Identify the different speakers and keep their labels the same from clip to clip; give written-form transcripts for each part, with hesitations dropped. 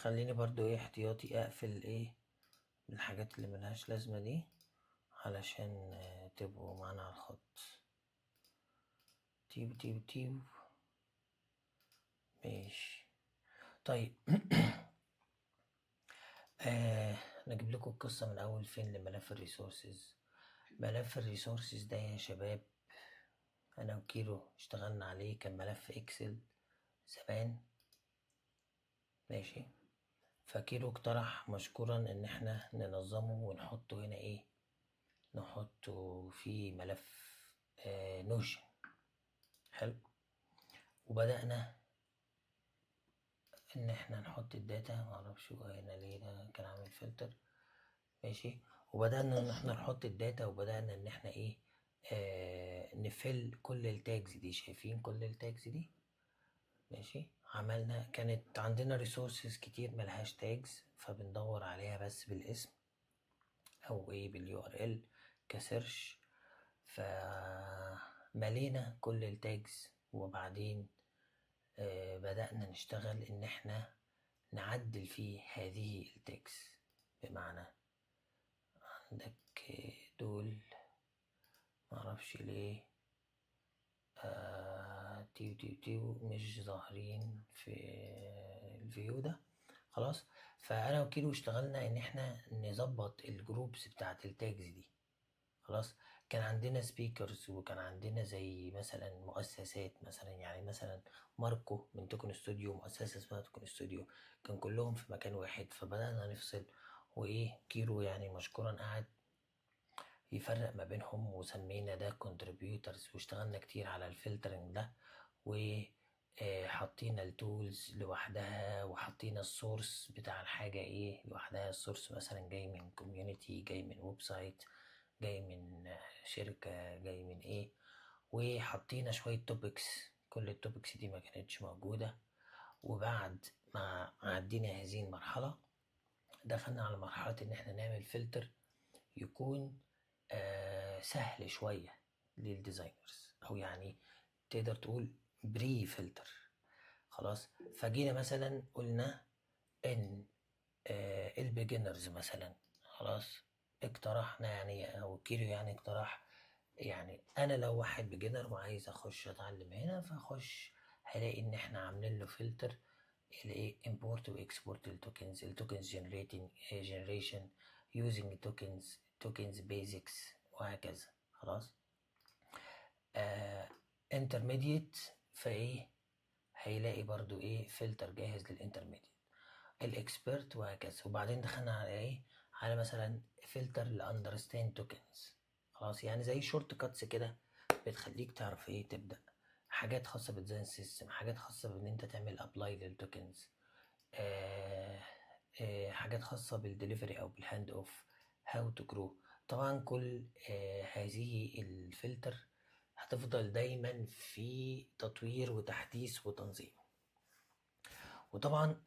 Speaker 1: خليني برضو ايه احتياطي اقفل ايه الحاجات اللي ملهاش لازمة دي علشان تبقوا معانا على الخط. تيو تيو تيو. ماشي. طيب نجيب لكم القصة من أول فين لملف الريسورسز. ملف الريسورسز ده يا شباب أنا وكيرو اشتغلنا عليه، كان ملف إكسل زمان. ماشي. فكيرو اقترح مشكورا إن احنا ننظمه ونحطه هنا ايه، نحطه في ملف نوشن. حلو. وبدأنا إن احنا نحط الداتا، معرفش هو هنا ليه ده كان عامل فلتر. ماشي. وبدأنا إن احنا نحط الداتا، وبدأنا إن احنا ايه نفل كل التاجز دي. شايفين كل التاجز دي؟ ماشي. عملنا، كانت عندنا ريسورسز كتير ملهاش تاجز، فبندور عليها بس بالاسم او ايه باليو ار ال كسيرش. فملينا كل التاجز، وبعدين بدأنا نشتغل ان احنا نعدل في هذه التاجز. بمعنى عندك دول معرفش ليه تيو تيو تيو مش ظاهرين في الفيو ده. خلاص. فانا وكيلو اشتغلنا ان احنا نظبط الجروبس بتاعت التاجز دي. خلاص. كان عندنا سبيكرز، وكان عندنا زي مثلا مؤسسات، مثلا يعني مثلا ماركو من توكن استوديو، مؤسسة اسمها توكن استوديو، كان كلهم في مكان واحد. فبدأنا نفصل، وايه كيرو يعني مشكورا قعد يفرق ما بينهم، وسمينا ده كونتريبيوترز، واشتغلنا كتير على الفلترنج ده، و حطينا التولز لوحدها، وحطينا السورس بتاع الحاجة ايه لوحدها. السورس مثلا جاي من كوميونيتي، جاي من ويب سايت، جاي من شركة، جاي من ايه. وحطينا شوية توبكس، كل التوبكس دي ما كانتش موجودة. وبعد ما عدينا هذه المرحلة دخلنا على مرحلة ان احنا نعمل فلتر يكون سهل شوية للديزاينرز، او يعني تقدر تقول بري فلتر. خلاص. فجينا مثلا قلنا ان البيجنرز مثلا، خلاص اقترحنا يعني، او كيرو يعني اقترح، يعني انا لو واحد بيجنر وعايز اخش اتعلم هنا، فاخش هلاقي ان احنا عاملين له فلتر الايه امبورت واكسبورت التوكنز، التوكنز جنريشن يوزنج توكنز بيزكس وهكذا. خلاص. انترميديت فايه هيلاقي برضو ايه فلتر جاهز للانترميديت، الاكسبرت وهكذا. وبعدين دخلنا على ايه، على مثلا فلتر لاندرستاند توكنز. خلاص. يعني زي شورت كاتس كده بتخليك تعرف ايه تبدا حاجات خاصه بالديزاين سيستم، حاجات خاصه بان انت تعمل ابلاي للتوكنز، حاجات خاصه بالدليفري او بالهاند اوف، هاو تو جرو. طبعا كل هذه الفلتر هتفضل دايما في تطوير وتحديث وتنظيم. وطبعا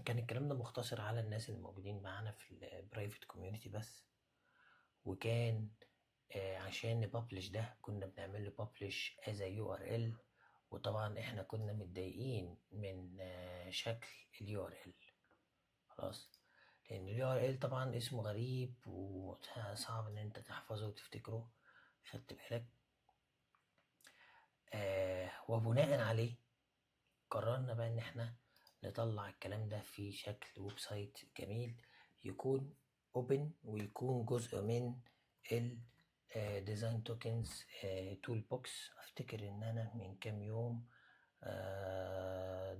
Speaker 1: كان الكلام ده مختصر على الناس الموجودين معانا في البرايفت كوميونتي بس. وكان عشان نببلش ده كنا بنعمل له ببلش از يو ار ال. وطبعا احنا كنا متضايقين من شكل اليو ار ال. خلاص. لان اليو ار ال طبعا اسمه غريب وصعب ان انت تحفظه وتفتكره. خدت بالك؟ وبناء عليه قررنا بقى ان احنا نطلع الكلام ده في شكل ويب سايت جميل، يكون اوبن، ويكون جزء من الديزاين توكنز تول بوكس. افتكر ان انا من كام يوم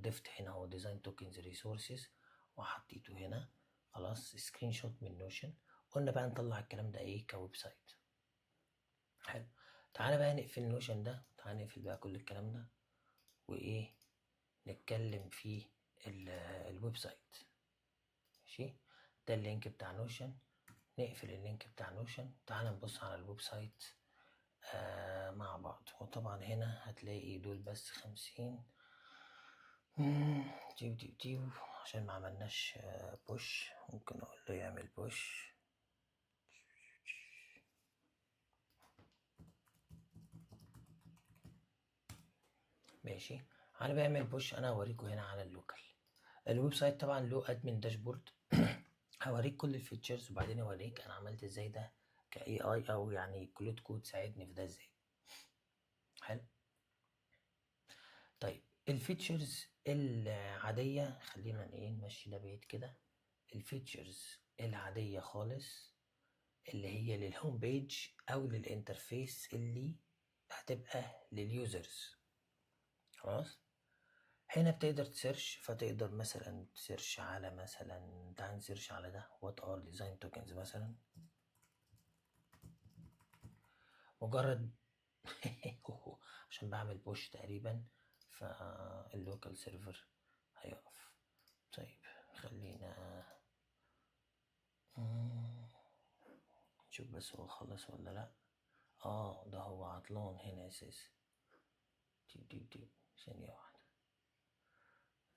Speaker 1: ضفت هنا هو ديزاين توكنز ريسورسز وحطيته هنا. خلاص. سكرين شوت من نوشن. قلنا بقى نطلع الكلام ده ايه كويب سايت. حلو. تعالى بقى نقفل نوشن ده، تعالى نقفل بقى كل الكلام ده، وايه نتكلم في الويب سايت. ماشي. ده اللينك بتاع نوشن. نقفل اللينك بتاع نوشن، تعال نبص على الويب سايت مع بعض. وطبعا هنا هتلاقي دول بس 50. تيو تيو تيو عشان ما عملناش بوش. ممكن اقول له يعمل بوش. ماشي. على بيعمل بوش انا هوريكم هنا على اللوكال. الويب سايت طبعا له ادمن داشبورد. هوريك كل الفيتشرز وبعدين اوريك انا عملت ازاي ده كاي اي، او يعني كلود كود ساعدني في ده ازاي. حلو. طيب الفيتشرز العادية، خلينا ايه نمشي ده بعيد كده. الفيتشرز العادية خالص اللي هي للهوم بيج او للانترفيس اللي هتبقى لليوزرز. خلاص. هنا بتقدر تسيرش، فتقدر مثلا تسيرش على مثلا، تعال نسيرش على ده what are design tokens مثلا. مجرد عشان بعمل بوش تقريبا فاللوكال سيرفر هيقف. طيب خلينا نشوف بس هو خلص ولا لا. ده هو عطلان هنا اساسا. تيب ثانية واحدة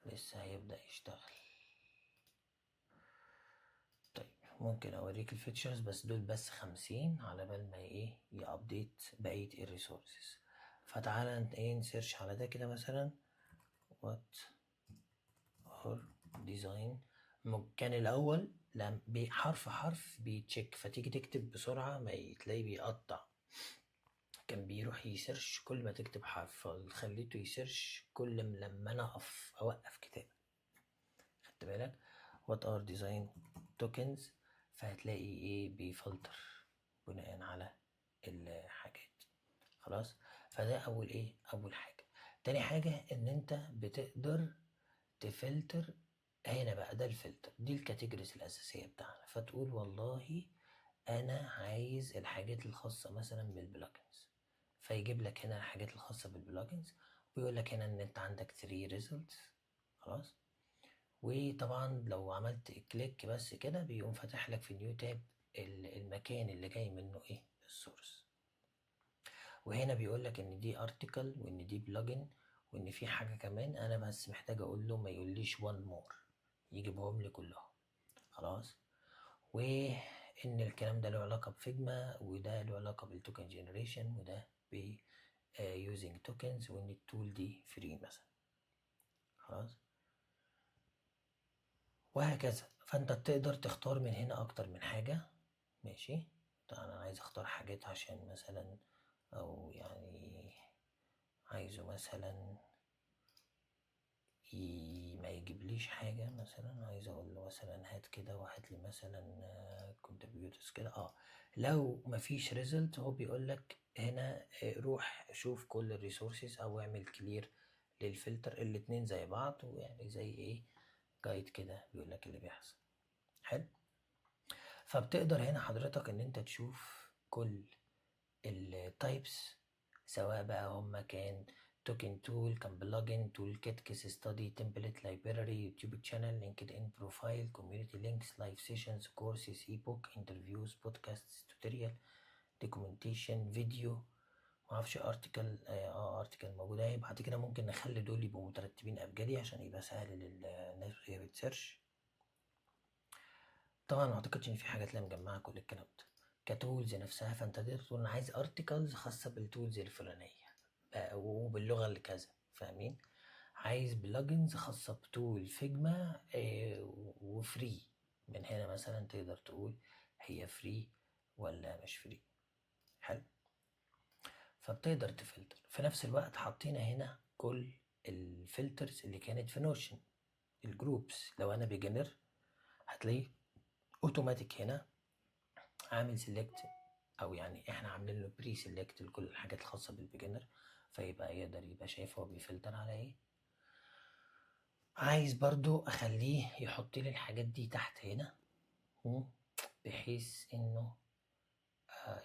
Speaker 1: لسه هيبدأ يشتغل. طيب ممكن اوريك الفيتشرز بس دول بس 50 على بال ما ايه يابديت بقية الريسورسز. فتعالى ايه نسيرش على ده كده مثلا what are design. كان الاول لما بحرف حرف بيتشيك، فتيجي تكتب بسرعة ما تلاقيه بيقطع. كان بيروح يسيرش كل ما تكتب حرف، فخليته يسيرش كل لما انا اوقف كتابة. خدت بالك what are design tokens، فهتلاقي ايه بيفلتر بناء على الحاجات. خلاص. فده اول ايه، اول حاجة. تاني حاجة ان انت بتقدر تفلتر. هنا بقى ده الفلتر، دي الكاتيجوريز الاساسية بتاعنا. فتقول والله انا عايز الحاجات الخاصة مثلا بالبلugins، فيجيب لك هنا الحاجات الخاصة بالبلugins، ويقول لك هنا ان انت عندك 3 results. خلاص. وطبعا لو عملت كليك بس كده بيقوم فاتح لك في نيو تاب المكان اللي جاي منه ايه السورس. وهنا بيقول لك ان دي ارتكل وان دي بلجن، وان في حاجه كمان انا بس محتاج اقول له ما يقوليش وان مور، يجيبهم لي كلهم. خلاص. وان الكلام ده له علاقه بفيجما، وده له علاقه بالتوكن جنريشن، وده ب يوزنج توكنز، وان التول دي فري مثلا. خلاص. وهكذا. فانت بتقدر تختار من هنا اكتر من حاجة. ماشي. طبعا انا عايز اختار حاجات عشان مثلا، او يعني عايزه مثلا ما يجيبليش حاجة. مثلا عايز اقول له مثلا هات كده وهات لي مثلا كونتريبيوتورز كده. لو مفيش ريزلت هو بيقول لك هنا روح شوف كل الريسورسز او اعمل كلير للفلتر. الاتنين زي بعض، ويعني زي ايه جايد كده بيقول لك اللي بيحصل. حلو. فبتقدر هنا حضرتك ان انت تشوف كل التايبس، سواء بقى هما كان توكن تول، كان بلجن، تول كيت، كيس ستادي، تمبلت، لايبراري، يوتيوب شانل، لينكد ان بروفايل، كوميونتي لينكس، لايف سيشنز، كورسز، اي بوك، انترفيوز، بودكاست، توتوريال، دوكيومنتيشن، فيديو، معرفش ارتكل. ارتكل موجودة اهي. بعد كده ممكن نخلي دول يبقوا مترتبين ابجدي عشان يبقى سهل للناس وهي بتسيرش. طبعا ما اعتقدش ان في حاجه تلاقي مجمعه كل الكلام ده كتولز نفسها. فانت تقدر تقول انا عايز ارتكلز خاصه بالتولز الفلانيه وباللغه اللي كذا، فاهمين؟ عايز بلجنز خاصه بتول فيجما وفري. من هنا مثلا تقدر تقول هي فري ولا مش فري. حلو. فبتقدر تفلتر. في نفس الوقت حطينا هنا كل الفلترز اللي كانت في نوشن. الجروبس لو انا بيجنر هتلاقيه اوتوماتيك هنا عامل سيلكت، او يعني احنا عاملين له بري سيلكت لكل الحاجات الخاصه بالبيجنر، فيبقى يقدر يبقى شايف هو بيفلتر على ايه. عايز برضو اخليه يحط لي الحاجات دي تحت هنا بحيث انه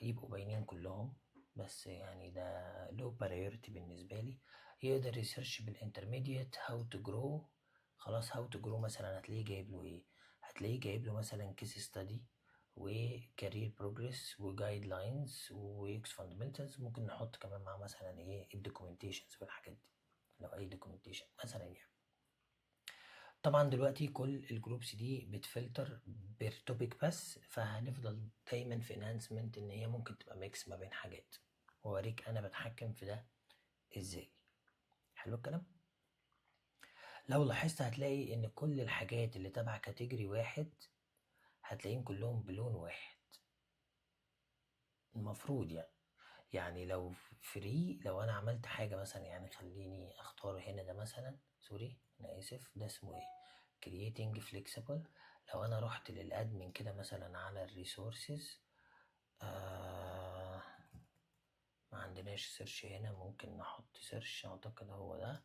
Speaker 1: يبقوا باينين كلهم. بس يعني ده لو برايورتي بالنسبه لي. يقدر يسيرش بالانترميديت هاو تو جرو. خلاص. هاو تو جرو مثلا هتلاقيه جايب له ايه، هتلاقيه جايب له مثلا كيس ستادي وكارير بروجرس وجايد لاينز ويكس فاندمنتالز. ممكن نحط كمان مع مثلا ايه الدوكيومنتيشنز والحاجات دي لو اي دوكيومنتيشن مثلا يعني. طبعا دلوقتي كل الجروبس دي بتفلتر بير توبيك بس، فهنفضل دايما في انهانسمنت ان هي ممكن تبقى ميكس ما بين حاجات، واوريك انا بتحكم في ده ازاي. حلو الكلام. لو لاحظت هتلاقي ان كل الحاجات اللي تبع كاتيجوري واحد هتلاقيهم كلهم بلون واحد المفروض يعني لو فري، لو انا عملت حاجة مثلا، يعني خليني اختار هنا ده مثلا، سوري انا اسف، ده اسمه ايه، creating flexible. لو انا رحت للادمن كده مثلا على الريسورسز، ما عندناش سيرش هنا، ممكن نحط سيرش، اعتقد هو ده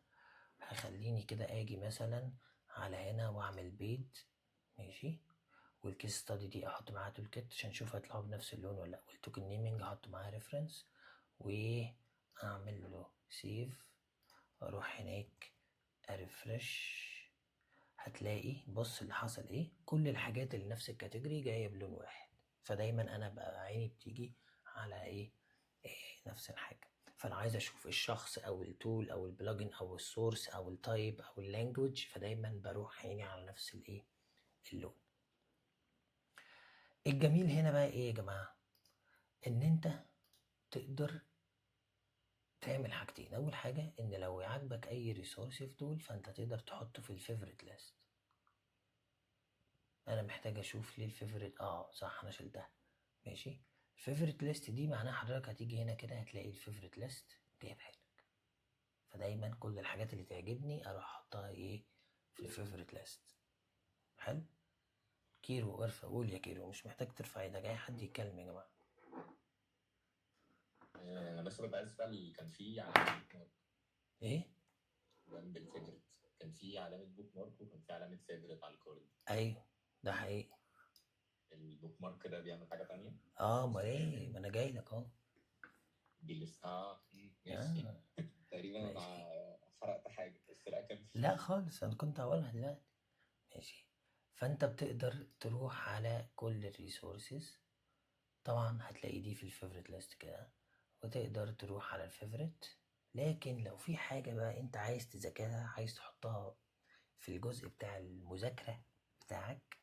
Speaker 1: هيخليني كده اجي مثلا على هنا واعمل بيد، ماشي، والكيس ستادي دي احط معاها تول كيت عشان اشوف هيطلعوا بنفس اللون ولا لا، والتوكن نيمينج احط معاها ريفرنس واعمل له سيف، اروح هناك ارفرش، هتلاقي بص اللي حصل ايه، كل الحاجات اللي نفس الكاتيجوري جايه بلون واحد. فدايما انا بقى عيني بتيجي على إيه نفس الحاجه. فانا عايز اشوف الشخص او التول او البلجن او السورس او التايب او اللانجوج، فدايما بروح عيني على نفس اللون. الجميل هنا بقى ايه يا جماعه، ان انت تقدر تعمل حاجتين. اول حاجه ان لو عاجبك اي ريسورس في دول فانت تقدر تحطه في الفيفوريت ليست. انا محتاج اشوف ليه الفيفوريت، صح انا شلتها، ماشي. الفيفوريت ليست دي معناها حضرتك هتيجي هنا كده هتلاقي الفيفوريت ليست جايبها لك. فدايما كل الحاجات اللي تعجبني اروح احطها في الفيفوريت ليست. حلو. كيرو ارفع، قول يا كيرو، مش محتاج ترفع ايدك، اي حد يتكلم يا جماعه.
Speaker 2: انا بس كنت عايز اسال، كان في علامه بوك مارك
Speaker 1: ايه؟
Speaker 2: جنب الفيفوريت، كان في علامه بوك مارك وكان في علامه فيفوريت على الكارد.
Speaker 1: ايوه ده حقيقي.
Speaker 2: البوك مارك ده بيعمل حاجه تانية؟
Speaker 1: امال ايه، ما انا جاي لك اهو.
Speaker 2: ماشي.
Speaker 1: اه
Speaker 2: تقريبا
Speaker 1: ماشي.
Speaker 2: انا حرقت حاجه، بس لا كمل.
Speaker 1: لا خالص، انا كنت هقولها دلوقتي، ماشي. فانت بتقدر تروح على كل الريسورسز، طبعا هتلاقي دي في الفيفوريت ليست كده، وتقدر تروح على الفيفوريت. لكن لو في حاجة بقى انت عايز تذاكرها، عايز تحطها في الجزء بتاع المذاكرة بتاعك،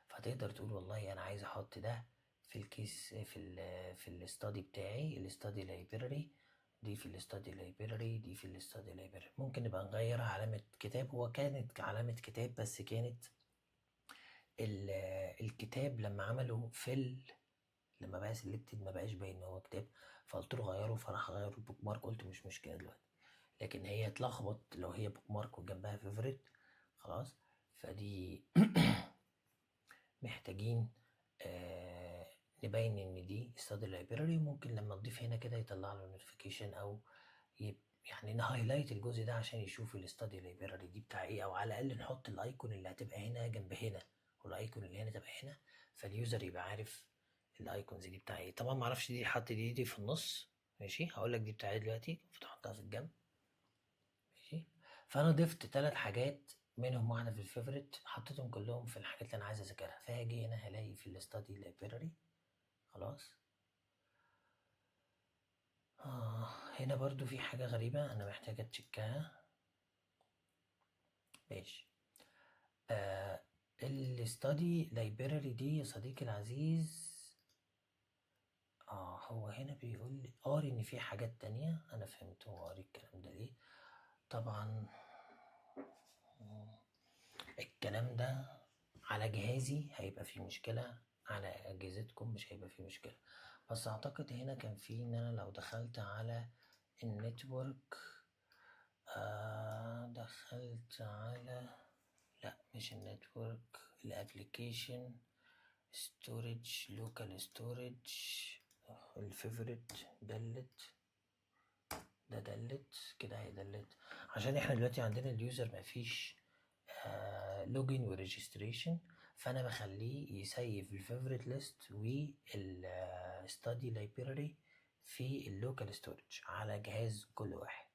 Speaker 1: فتقدر تقول والله انا عايز احط ده في الكيس، في الاستادي بتاعي، الاستادي لايبراري دي، في الاستادي لايبراري دي، في الاستادي لايبراري. ممكن نبقى نغيرها علامة كتاب، هو كانت علامة كتاب بس كانت الكتاب لما عملوا لما بقى سيلكتد ما بقاش باين ان هو كتاب، فقلت له غيره، فراح غير البوك مارك، قلت مش مشكله دلوقتي. لكن هي اتلخبط لو هي بوك مارك وجنبها فيفوريت، خلاص. فدي محتاجين نبين ان دي استادي لايبراري، وممكن لما نضيف هنا كده يطلع له نوتيفيكيشن، او يعني نهايلايت الجزء ده عشان يشوف الاستادي لايبراري دي بتاع ايه، او على الاقل نحط الايكون اللي هتبقى هنا جنب هنا، والايكون اللي هنا تبقى هنا، فاليوزر يبقى عارف الايكونز دي بتاع ايه. طبعا ما اعرفش دي حط دي في النص، ماشي، هقول لك دي بتاع ايه دلوقتي، المفروض احطها في الجنب، ماشي. فانا ضفت 3 حاجات، منهم واحده في الفيفوريت، حطيتهم كلهم في الحاجات اللي انا عايز اذاكرها. فهاجي هنا هلاقي في الاستادي لايبراري، خلاص. هنا برضو في حاجه غريبه انا محتاجه تشيكها، ماشي. الاستادي لايبراري دي يا صديقي العزيز، هو هنا بيقول لي قاري ان في حاجات تانية، انا فهمت هو قاري الكلام ده ليه. طبعا الكلام ده على جهازي هيبقى فيه مشكلة، على اجهزتكم مش هيبقى فيه مشكلة. بس اعتقد هنا كان في ان انا لو دخلت على النتورك، دخلت على، لا مش النتورك، الابليكيشن ستورج، لوكال ستورج، الفيفوريت دلت، ده دلت كده، هيدلت عشان احنا دلوقتي عندنا اليوزر مفيش لوجين وريجستريشن، فانا بخليه يسيف الفيفوريت ليست والستادي لايبراري في اللوكال ستورج على جهاز كل واحد،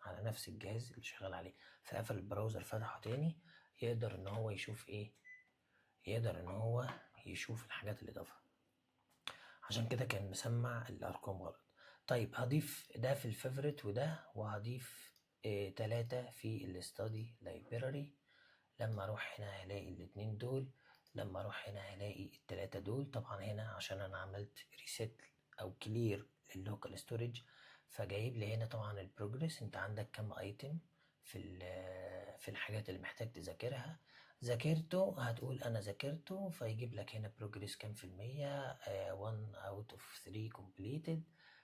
Speaker 1: على نفس الجهاز اللي شغال عليه. فقفل البراوزر فتحه تاني، يقدر ان هو يشوف ايه، يقدر ان هو يشوف الحاجات اللي ضافها. عشان كده كان مسمع الارقام غلط. طيب هضيف ده في الفيفوريت وده، وهضيف 3 في الاستادي لايبراري. لما اروح هنا هلاقي الاتنين دول، لما اروح هنا هلاقي ال3 دول. طبعا هنا عشان انا عملت ريسيت او كلير لللوكال ستورج، فجايب لي هنا طبعا البروجرس، انت عندك كام ايتم في الحاجات اللي محتاج تذاكرها. ذاكرته هتقول انا ذاكرته، فيجيب لك هنا بروجريس كام في المية، 1 out of 3 completed،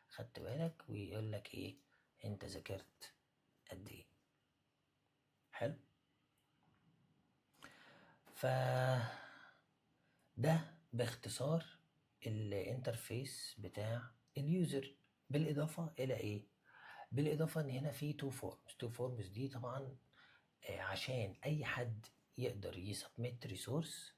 Speaker 1: خدت بالك، ويقول لك ايه انت ذاكرت قد ايه. حلو. ف ده باختصار الانترفيس بتاع اليوزر. بالاضافه الى ايه؟ بالاضافه ان هنا في تو فورمز دي طبعا عشان اي حد يقدر يسبميت ريسورس.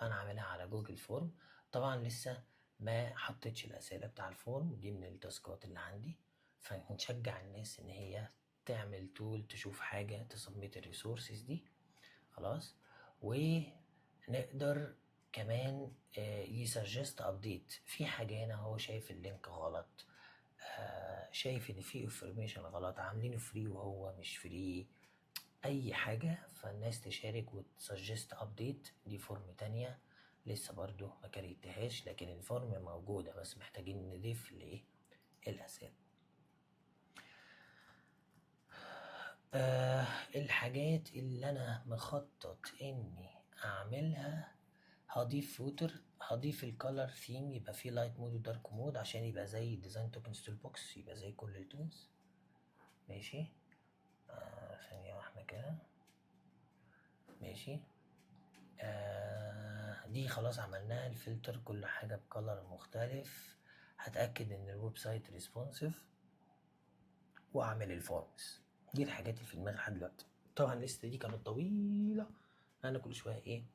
Speaker 1: انا عاملها على جوجل فورم، طبعا لسه ما حطيتش الاسئله بتاع الفورم دي من التاسكات اللي عندي، فنشجع الناس ان هي تعمل تول تشوف حاجه تسبميت الريسورسز دي. خلاص. ونقدر كمان يسجست ابديت في حاجه هنا، هو شايف اللينك غلط، شايف ان في انفورميشن غلط، عاملينه فري وهو مش فري، اي حاجة، فالناس تشارك وتسجست ابديت. دي فورم تانية لسه برضو ما كريتهاش، لكن الفورم موجودة، بس محتاجين نضيف الايه الاسئلة. الحاجات اللي انا مخطط اني اعملها، هضيف فوتر، هضيف الكالر ثيم، يبقى فيه لايت مود ودارك مود عشان يبقى زي ديزاين توكنز تول بوكس، يبقى زي كل التولز. ماشي. ثانية واحدة كده. ماشي. دي خلاص عملناها، الفلتر كل حاجة بكلر مختلف. هتأكد ان الويب سايت ريسبونسيف، واعمل الفورمز. دي الحاجات اللي في دماغي لحد دلوقتي. طبعا الليسته دي كانت طويلة، انا كل شوية ايه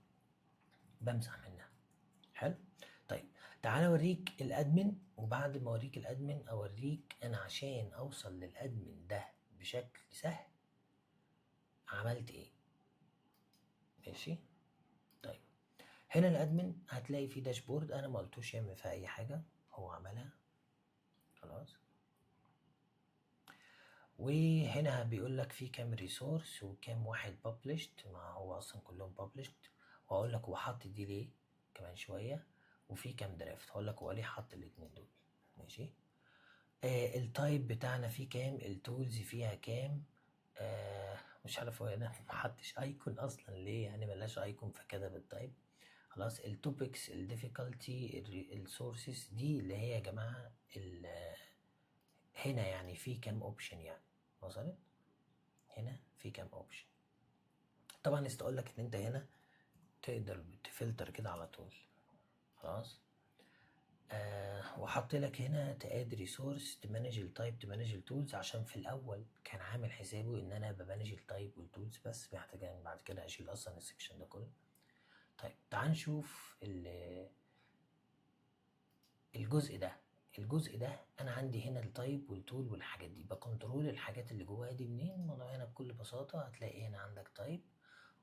Speaker 1: بمسح منها. حلو. طيب تعالى اوريك الادمن، وبعد ما اوريك الادمن اوريك انا عشان اوصل للادمن ده بشكل سهل عملت ايه. ماشي. طيب هنا الادمن هتلاقي فيه داشبورد، انا ما قلتوش يعمل فيها اي حاجه، هو عملها خلاص. وهنا بيقول لك في كام ريسورس وكام واحد ببلشت، ما هو اصلا كلهم ببلشت، وهقول لك هو حط دي ليه كمان شويه، وفي كام درافت هقول لك هو ليه حط الاتنين دول. ماشي. التايب بتاعنا فيه كام، التولز فيها كام، مش عارف هو هنا ما حطش ايكون اصلا ليه، يعني ملاش ايكون فكتب التايب. خلاص. التوبكس، الديفيكالتي، السورسز، دي اللي هي يا جماعه هنا يعني في كام اوبشن، يعني وصلت هنا في كام اوبشن. طبعا نسيت اقول لك ان انت هنا تقدر تفلتر كده على طول. خلاص. وحط لك هنا تاد ريسورس، تمانج التايب، تمانج التولز، عشان في الاول كان عامل حسابه ان انا بمانج التايب والتولز بس، محتاج بعد كده اشيل اصلا السكشن ده كله. طيب تعال نشوف الجزء ده. الجزء ده انا عندي هنا التايب والتول والحاجات دي، بكنترول الحاجات اللي جواها دي منين. الموضوع هنا بكل بساطه هتلاقي هنا عندك تايب،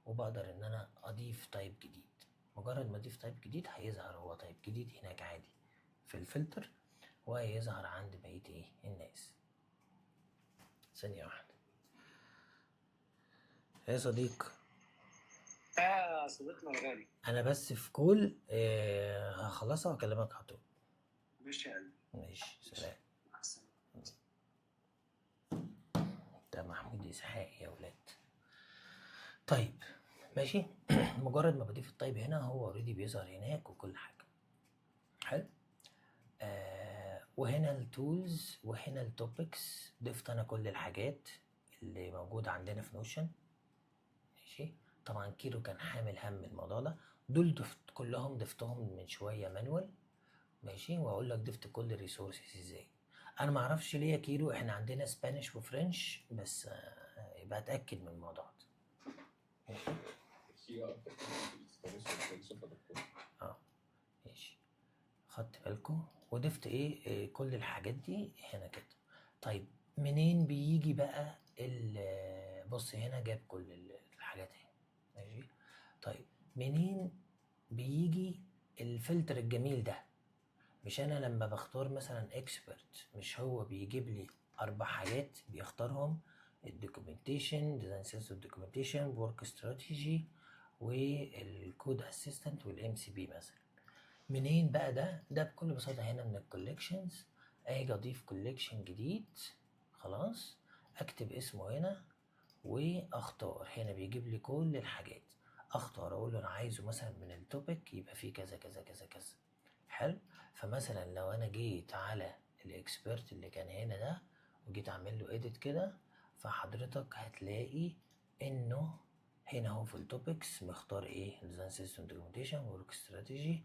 Speaker 1: وبقدر ان انا اضيف تايب جديد. مجرد ما اضيف تايب جديد هيظهر هو تايب جديد هناك عادي في الفلتر، وهيظهر عند بقيه ايه الناس. ثانيه واحده يا صديق.
Speaker 3: يا صديقنا الغالي،
Speaker 1: انا بس في كول هخلصها واكلمك على طول.
Speaker 3: ماشي يا قلبي.
Speaker 1: ماشي، سلام.
Speaker 3: مع السلامة.
Speaker 1: ده محمود اسحاق يا ولاد. طيب ماشي. مجرد ما بضيف الطيب هنا هو اوريدي بيظهر هناك وكل حاجه. حلو. وهنا التولز وهنا التوبكس، ضفت انا كل الحاجات اللي موجوده عندنا في نوشن. ماشي. طبعا كيرو كان حامل هم الموضوع ده، دول كلهم ضفتهم من شويه مانوال. ماشي. واقول لك ضفت كل الريسورسز ازاي. انا ما اعرفش ليه يا كيرو احنا عندنا سبانيش وفرنش، بس يبقى اتاكد من الموضوع ده. ماشي. ماشي. خدت بالكم. وضفت ايه كل الحاجات دي هنا كده. طيب منين بيجي بقى بص هنا جاب كل الحاجات اهي. ماشي. طيب منين بيجي الفلتر الجميل ده؟ مش انا لما بختار مثلا اكسبرت، مش هو بيجيب لي 4 حاجات بيختارهم؟ الدوكيومنتيشن، ديزاين سيلز والدوكيومنتيشن، ورك استراتيجي، والكود اسيستنت، والام سي بي مثلا. منين بقى ده بكل بساطه هنا من الكوليكشنز. اجي اضيف كوليكشن جديد. خلاص. اكتب اسمه هنا واختار. هنا بيجيب لي كل الحاجات، اختار اقول له انا عايزه مثلا من التوبيك يبقى فيه كذا كذا كذا كذا. حلو. فمثلا لو انا جيت على الاكسبرت اللي كان هنا ده وجيت اعمل له اديت كده، فحضرتك هتلاقي انه هنا هو في التوبكس مختار ايه؟ ديزاين سيستم دوكيومنتيشن ورك استراتيجي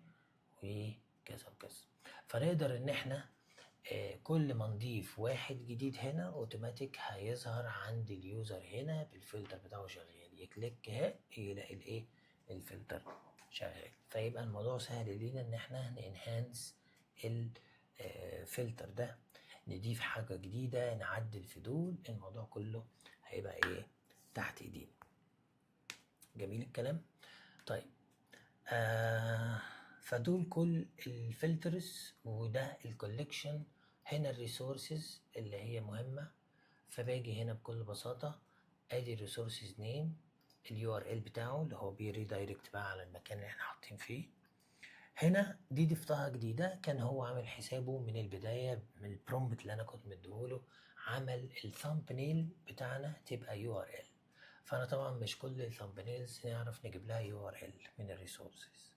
Speaker 1: وكذا وكذا. فنقدر ان احنا كل ما نضيف واحد جديد هنا اوتوماتيك هيظهر عند اليوزر هنا بالفلتر بتاعه شغال، يكليك اهي يلاقي الايه؟ الفلتر شغال. فيبقى الموضوع سهل لينا ان احنا ننهانس الفلتر ده، نضيف حاجة جديدة، نعدل في دول، الموضوع كله هيبقى ايه؟ تحت ايدينا. جميل الكلام. طيب فدول كل الفلترز، وده الكوليكشن. هنا الريسورسز اللي هي مهمة، فباجي هنا بكل بساطة ادي الريسورسز نيم، اليو ار ال بتاعه اللي هو بيريدايركت بقى على المكان اللي احنا حاطين فيه. هنا دي ضفتها جديدة، كان هو عامل حسابه من البداية من البرومبت اللي انا كنت مديهوله، عمل الثامبنيل بتاعنا تبقى يو ار ال. فانا طبعا مش كل الثامبنيلز نعرف نجيب لها يو ار ال من الريسورسز،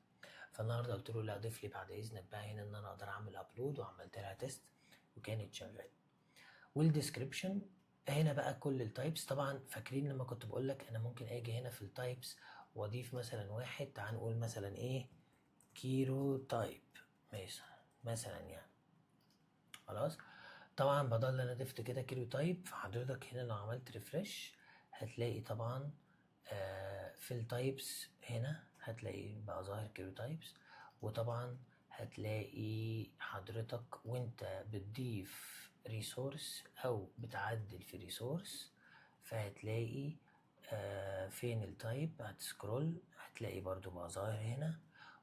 Speaker 1: فالنهارده قلت له لا ضيف لي بعد اذنك بقى هنا ان انا اقدر اعمل ابلود، وعملت لها تيست وكانت شغاله. والديسكريبشن هنا بقى كل التايبس. طبعا فاكرين لما كنت بقول لك انا ممكن اجي هنا في التايبس واضيف مثلا واحد، تعال نقول مثلا ايه؟ كيرو تايب مثلا يعني. خلاص. طبعا بدل انا ضفت كده كيرو تايب، فحضرتك هنا لو عملت ريفرش هتلاقي طبعا في التايبس هنا هتلاقي بقى ظاهر كيرو تايبس. وطبعا هتلاقي حضرتك وانت بتضيف ريسورس او بتعدل في ريسورس، فهتلاقي فين التايب، هتسكرول هتلاقي برضو بقى ظاهر هنا.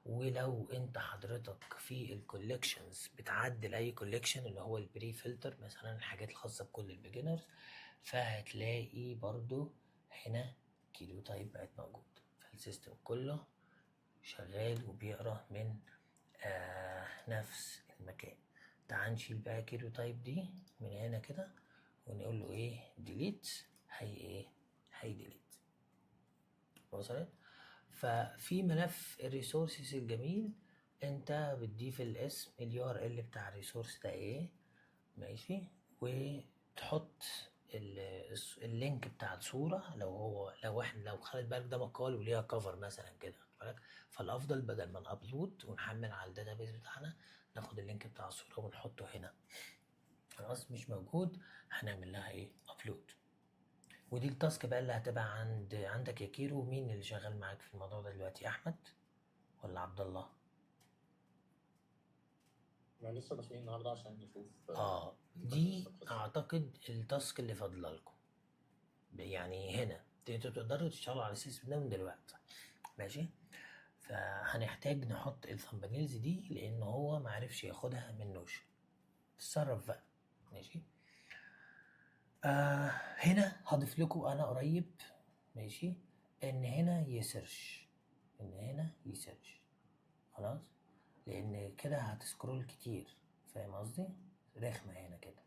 Speaker 1: ولو انت حضرتك في الكوليكشنز بتعدل اي كوليكشن اللي هو البري فلتر مثلا، الحاجات الخاصه بكل البيجنرز، فهتلاقي برضو هنا كيلو تايب بقت موجود. فالسيستم كله شغال وبيقرا من نفس المكان. تعال نشيل بقى كيلو تايب دي من هنا كده ونقول له ايه؟ ديليت. هي ديليت. وصلت؟ ففي ملف الريسورسز الجميل انت بتضيف الاسم اليو ار ال بتاع الريسورس ده ايه، ماشي، وتحط اللينك بتاع الصوره. لو خلي بالك ده مقال وليها كفر مثلا كده، بالك، فالافضل بدل ما نابلود ونحمل على الداتابيس بتاعنا، ناخد اللينك بتاع الصوره ونحطه هنا. خلاص مش موجود هنعمل لها ايه؟ ابلود. ودي التاسك بقى اللي هتبقى عندك يا كيرو. مين اللي شغال معاك في الموضوع ده دلوقتي؟ احمد ولا عبد الله؟
Speaker 2: احنا لسه داخلين النهارده عشان نشوف
Speaker 1: دي
Speaker 2: نفس القصة.
Speaker 1: اعتقد التاسك اللي فاضله لكم. يعني هنا انتوا تقدروا تشتغلوا على السيستم ده من دلوقتي، ماشي. فهنحتاج نحط الثامبنيلز دي لان هو معرفش ياخدها من نوشن. تتصرف بقى، ماشي. هنا هضيف لكم انا قريب، ماشي، ان هنا يسيرش، خلاص، لان كده هتسكرول كتير، فاهم قصدي؟ رخمه هنا كده.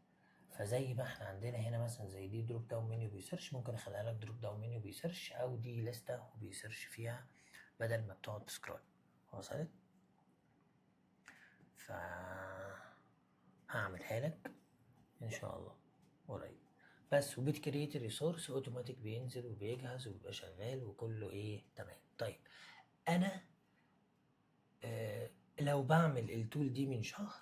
Speaker 1: فزي ما احنا عندنا هنا مثلا زي دي دروب داون منيو بيسيرش، ممكن اخليها لك دروب داون منيو بيسيرش، او دي لسته وبيسيرش فيها بدل ما بتقعد تسكرول. وصلت؟ ف هعملها لك ان شاء الله قريب. بس وبتكريت الريسورس اوتوماتيك بينزل وبيجهز وبيبقى شغال وكله ايه تمام. طيب انا لو بعمل التول دي من شهر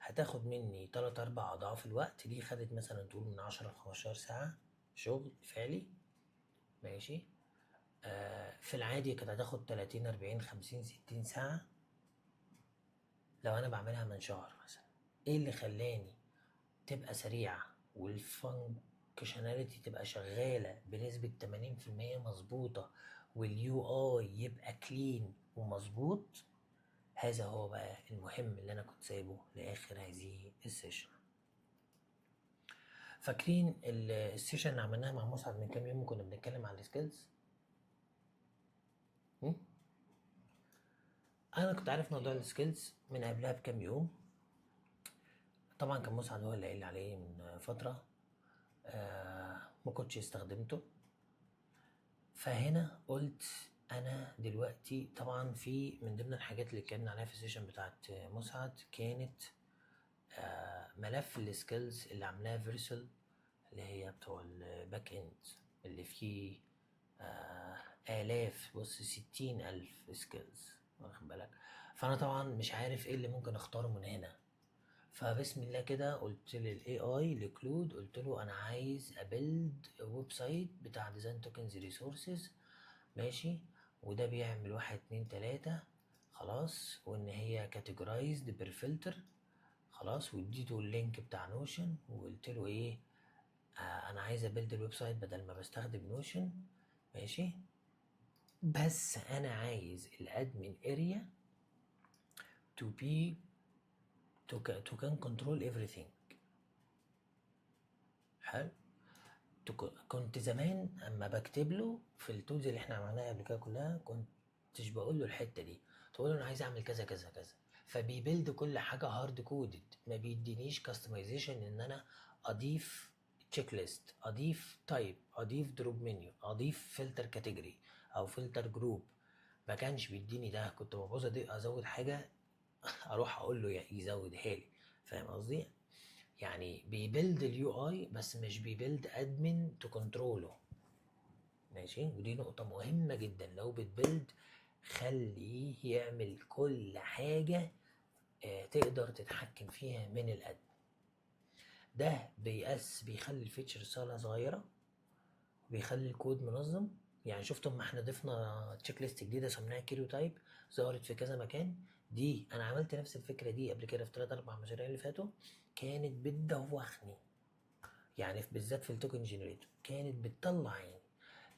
Speaker 1: هتاخد مني 3-4 اضعاف الوقت. دي خدت مثلا تقول من 10-15 ساعة شغل فعلي، ماشي. في العادي كانت هتاخد 30-40-50-60 ساعة لو انا بعملها من شهر مثلا. ايه اللي خلاني تبقى سريعة والفانكشناليتي تبقى شغالة بنسبة 80% مظبوطة واليو اي يبقى كلين ومظبوط؟ هذا هو بقى المهم اللي انا كنت سايبه لاخر هذه السيشن. فاكرين السيشن اللي عملناها مع مسعد من كام يوم كنا بنتكلم عن السكيلز؟ انا كنت عارف موضوع السكيلز من قبلها بكام يوم. طبعا كان مسعد هو اللي قايل عليه من فتره، ما كنتش استخدمته فهنا قلت انا دلوقتي طبعا في من ضمن الحاجات اللي اتكلمنا عليها في السيشن بتاعت مسعد كانت ملف السكيلز اللي عاملاها فيرسل، اللي هي بتوع الباك اند، اللي فيه آلاف، بص 60,000 سكيلز، واخد بالك. فأنا طبعا مش عارف ايه اللي ممكن اختاره من هنا، فبسم الله كده قلت للاي اي لكلود، قلت له انا عايز ابيلد ويب سايت بتاع ديزاين توكنز ريسورسز، ماشي، وده بيعمل 1 2 3، خلاص، وان هي كاتيجورايزد بير فلتر، خلاص، واديته اللينك بتاع نوشن وقلت له ايه، انا عايز ابيلد الويب سايت بدل ما بستخدم نوشن، ماشي، بس انا عايز الادمن اريا to be to can control everything. حلو. كنت زمان اما بكتب له في التولز اللي احنا عملناها قبل كده كلها كنتش بقول له الحته دي، تقول له انا عايز اعمل كذا كذا كذا، فبيبيلد كل حاجه هارد كودد، ما بيدينيش كاستمايزيشن ان انا اضيف تشيك ليست، اضيف تايب، اضيف دروب منيو، اضيف فلتر كاتيجوري او فلتر جروب، ما كانش بيديني ده. كنت ببوظ ازود حاجه اروح اقول له يزودها لي، فاهم قصدي؟ يعني بيبيلد اليو اي بس مش بيبيلد ادمن تو كنتروله، ماشي. ودي نقطة مهمة جدا، لو بتبيلد خليه يعمل كل حاجة تقدر تتحكم فيها من الادمن. ده بيخلي الفيتشر رسالة صغيرة، بيخلي الكود منظم. يعني شفتوا اما احنا ضفنا تشيك ليست جديدة سميناها كيلو تايب، ظهرت في كذا مكان، دي انا عملت نفس الفكرة دي قبل كده في 3 4 مشاريع اللي فاتوا، كانت بتدوخني، يعني بالذات في التوكن جنريتور كانت بتطلع عيني،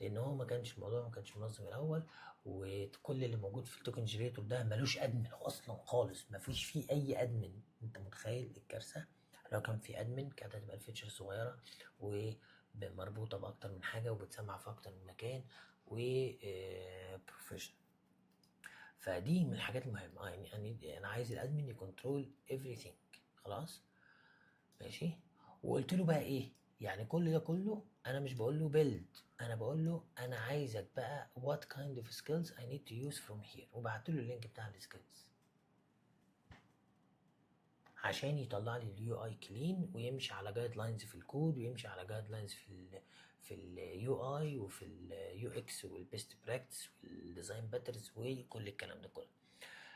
Speaker 1: لان هو الموضوع ما كانش منظم الاول، وكل اللي موجود في التوكن جنريتور ده ملوش ادمن اصلا خالص، مفيش فيه اي ادمن. انت متخيل الكارثه؟ لو كان في ادمن كانت هتبقى الفيتشر صغيره ومربوطه باكتر من حاجه وبتسمع في اكتر من مكان و بروفيشنال. فدي من الحاجات المهمه، يعني انا عايز الادمن يكنترول everything، خلاص، ماشي. وقلت له بقى ايه، يعني كل ده كله انا مش بقول له build، انا بقول له انا عايزك بقى what kind of skills I need to use from here، وبعت له اللينك بتاع السكيلز عشان يطلع لي اليو اي كلين، ويمشي على جايد لاينز في الكود، ويمشي على جايد لاينز في اليو اي وفي اليو اكس والبيست براكتس والديزاين باترز وكل الكلام ده كله.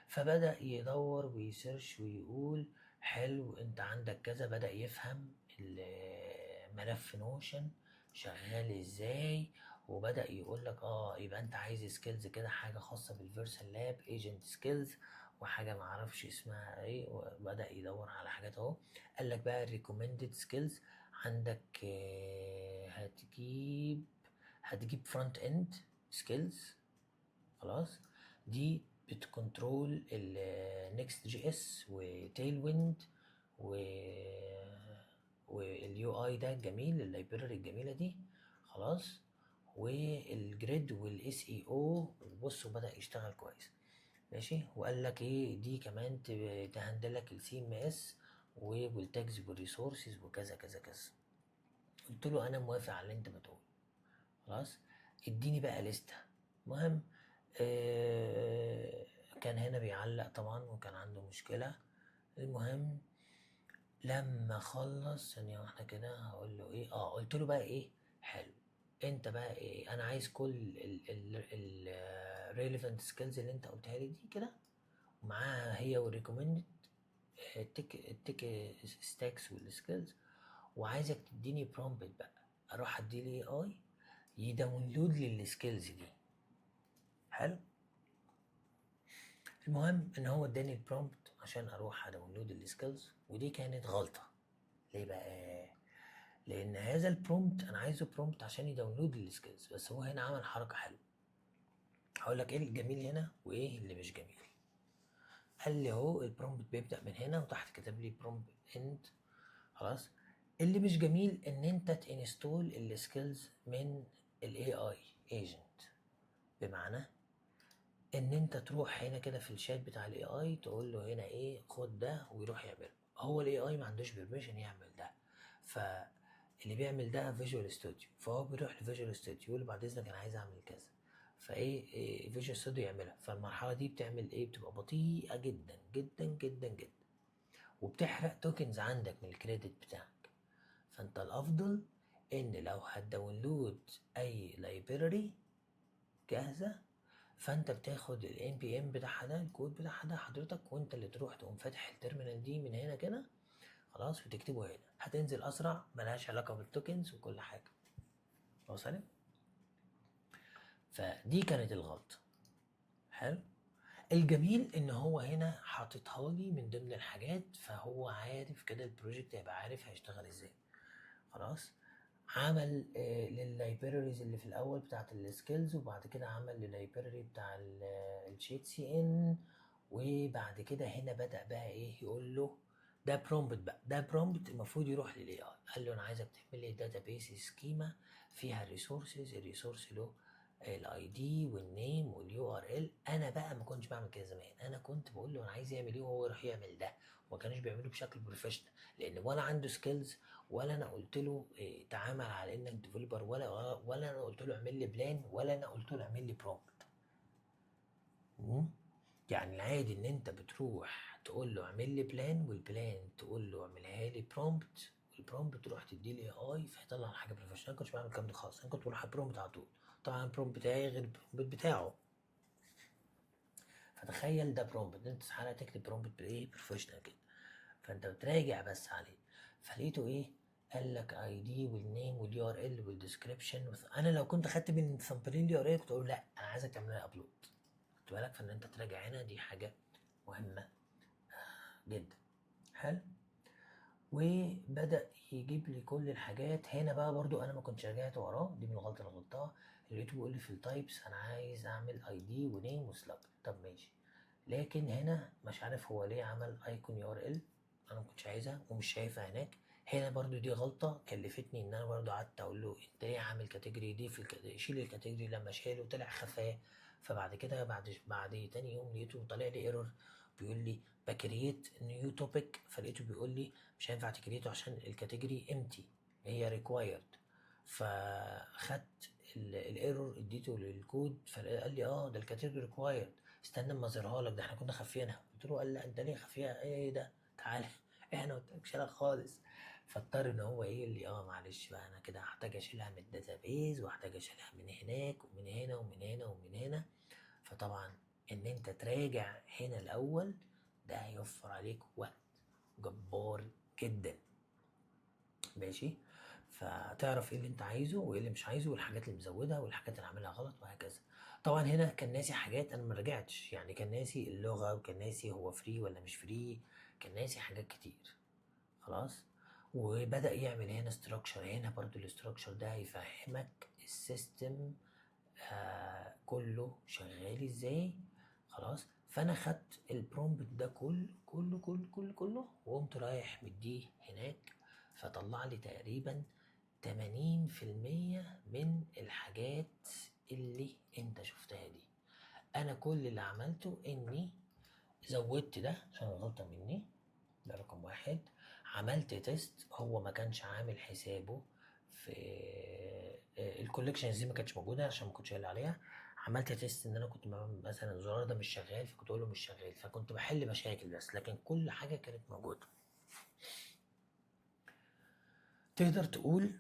Speaker 1: فبدأ يدور ويسيرش ويقول حلو انت عندك كذا، بدأ يفهم ملف نوشن شغال ازاي، وبدأ يقول لك يبقى انت عايز سكيلز كده، حاجة خاصة بالفيرسال لاب ايجنت سكيلز، وحاجة معرفش اسمها ايه، وبدأ يدور على حاجات اهو. قال لك بقى ريكومندد سكيلز عندك، هتجيب فرونت اند سكيلز، خلاص، دي بتكنترول النكست جي اس وتيل ويند واليو اي ده الجميل، اللايبراري الجميله دي، خلاص، والجريد والاس اي او، بص وبدا يشتغل كويس، ماشي. وقال لك ايه دي كمان تهندلك السي ام اس والتاجز والريسورسز وكذا كذا كذا. قلت له انا موافق على اللي انت بتقوله، خلاص، اديني بقى لستة. مهم كان هنا بيعلق طبعا وكان عنده مشكلة. المهم لما خلص ثانية واحدة كده هقول له ايه، قلت له بقى ايه، حلو، انت بقى ايه، انا عايز كل ال relevant skills اللي انت قلتها لي دي كده، ومعاها هي والريكومندد التك ستاكس والسكيلز، وعايزك تديني برومبت بقى، اروح اديلي اي يداونلود لي السكيلز دي. حلو. المهم ان هو اداني البرومبت عشان اروح اداونلود السكيلز، ودي كانت غلطه. ليه بقى؟ لان هذا البرومبت انا عايزه برومبت عشان يداونلود السكيلز، بس هو هنا عمل حركه حلوه. هقول لك ايه الجميل هنا وايه اللي مش جميل. قال لي اهو البرومبت بيبدا من هنا، وتحت كتب لي برومبت اند، خلاص. اللي مش جميل ان انت تنستول السكيلز من الاي اي ايجنت، بمعنى ان انت تروح هنا كده في الشات بتاع الاي اي تقول له هنا ايه، خد ده، ويروح يعمله. هو الاي اي ما عندوش بيرميشن يعمل ده، ف اللي بيعمل ده فيجوال ستوديو، فهو بيروح لفيجوال ستوديو يقول له بعد اذنك انا عايز اعمل كذا، فايه فيجوال ستوديو يعملها. فالمرحله دي بتعمل ايه؟ بتبقى بطيئه جدا جدا جدا جدا، وبتحرق توكنز عندك من الكريدت بتاعك. فانت الافضل ان لو هتداونلود اي لايبراري جاهزه، فانت بتاخد الان بي ام بتاعها ده، الكود بتاعها ده حضرتك، وانت اللي تروح تقوم فاتح التيرمينال دي من هنا كده خلاص، وتكتبه هنا، هتنزل اسرع، ملهاش علاقه بالتوكنز وكل حاجه. وصلت؟ فدي كانت الغلطه. حلو. الجميل ان هو هنا حاططها لي من ضمن الحاجات، فهو عارف كده البروجكت هيبقى عارف هيشتغل ازاي. خلاص. عمل لللايبراريز اللي في الاول بتاعت السكيلز، وبعد كده عمل لللايبراري بتاع الشيت سي ان، وبعد كده هنا بدأ بقى ايه يقول له ده برومبت بقى. ده برومبت المفروض يروح للاي اي، قال له انا عايزك تعمل لي داتابيس سكيما فيها الريسورسز، الريسورس له الاي دي والنيم واليو ار ال. انا بقى ما كنتش بعمل كده زمان، انا كنت بقول له انا عايز يعمل ايه وهو يروح يعمل ده، وما كانوش بيعملوا بشكل بروفيشنال، لان ولا عنده سكيلز، ولا انا قلت له إيه تعامل على انك ديفلوبر، ولا انا قلت له اعمل لي بلان، ولا انا قلت له اعمل لي برومبت. يعني العادي ان انت بتروح تقول له اعمل لي بلان، والبلان تقول له اعملها لي برومبت، والبرومبت تروح تدي لي اي فيطلع حاجه بروفيشنال. انا كنتش بعمل الكلام ده خالص، انا كنت بروح على البرومبت على طول. طبعا البرومبت بتاعي غير البرومبت بتاعه. فتخيل ده برومبت، انت استحاله تكتب برومبت بايه بروفيشنال كده، فانت بتراجع بس عليه. فلقيته ايه؟ قال لك اي دي والنيم واليو ار ال والديسكربشن. انا لو كنت خدت من ثمبرين اليو ار ال كنت اقول لا انا عايزك تعمل لي ابلود. خد بالك، فان انت تراجع هنا دي حاجه مهمه جدا. حلو. وبدا يجيب لي كل الحاجات هنا بقى. برضو انا ما كنتش رجعت وراه، دي من الغلطه اللي غلطتها. لقيته بيقول لي في التايبس انا عايز اعمل اي دي ونيم وسلاج. طب ماشي، لكن هنا مش عارف هو ليه عمل ايكون يو ار ال، انا ما كنتش عايزها ومش شايفها هناك. هنا برضو دي غلطه كلفتني ان انا برضو قعدت اقول له انت ليه عامل كاتيجوري دي في شيل الكاتيجوري. لما شاله طلع خفاه. فبعد كده بعد تاني يوم لقيته طالع لي ايرور بيقول لي بكريت نيو توبيك، فلقيته بيقول لي مش هينفع تكريته عشان الكاتيجوري امتي، هي ريكوايرد. فخدت الايرور اديته للكود، فقال لي ده الكاتيجوري ريكوايرد، استنى اما اظهرها لك، ده احنا كنا خافينها. قلت له قال لا انت ليه خافيها؟ ايه ده تعالى احنا قلت لك شيلها خالص. فاضطر ان هو ايه اللي معلش بقى انا كده هحتاج اشيلها من الداتابيز، واحتاج اشيلها من هناك ومن هنا ومن هنا ومن هنا. فطبعا ان انت تراجع هنا الاول ده هيوفر عليك وقت جبار جدا. ماشي. فتعرف ايه اللي انت عايزه وايه اللي مش عايزه، والحاجات اللي مزودها والحاجات اللي عاملها غلط وهكذا. طبعا هنا كان ناسي حاجات انا ما رجعتش، يعني كان ناسي اللغه، وكان ناسي هو فري ولا مش فري، كان ناسي حاجات كتير. خلاص. وبدأ يعمل هنا استراكشر. هنا برضو الاستراكشر ده هيفهمك السيستم كله شغال ازاي. خلاص. فانا خدت البرومبت ده كله وقمت رايح مديه هناك، فطلع لي تقريبا 80% من الحاجات اللي انت شفتها دي. انا كل اللي عملته اني زودت ده عشان غلطة مني، ده رقم واحد. عملت تيست، هو ما كانش عامل حسابه في الكوليكشنز دي، ما كانتش موجوده عشان ما كنتش قايل عليها. عملت تيست ان انا كنت مثلا الزرار ده مش شغال، فكنت اقول له مش شغال، فكنت بحل مشاكل بس، لكن كل حاجه كانت موجوده. تقدر تقول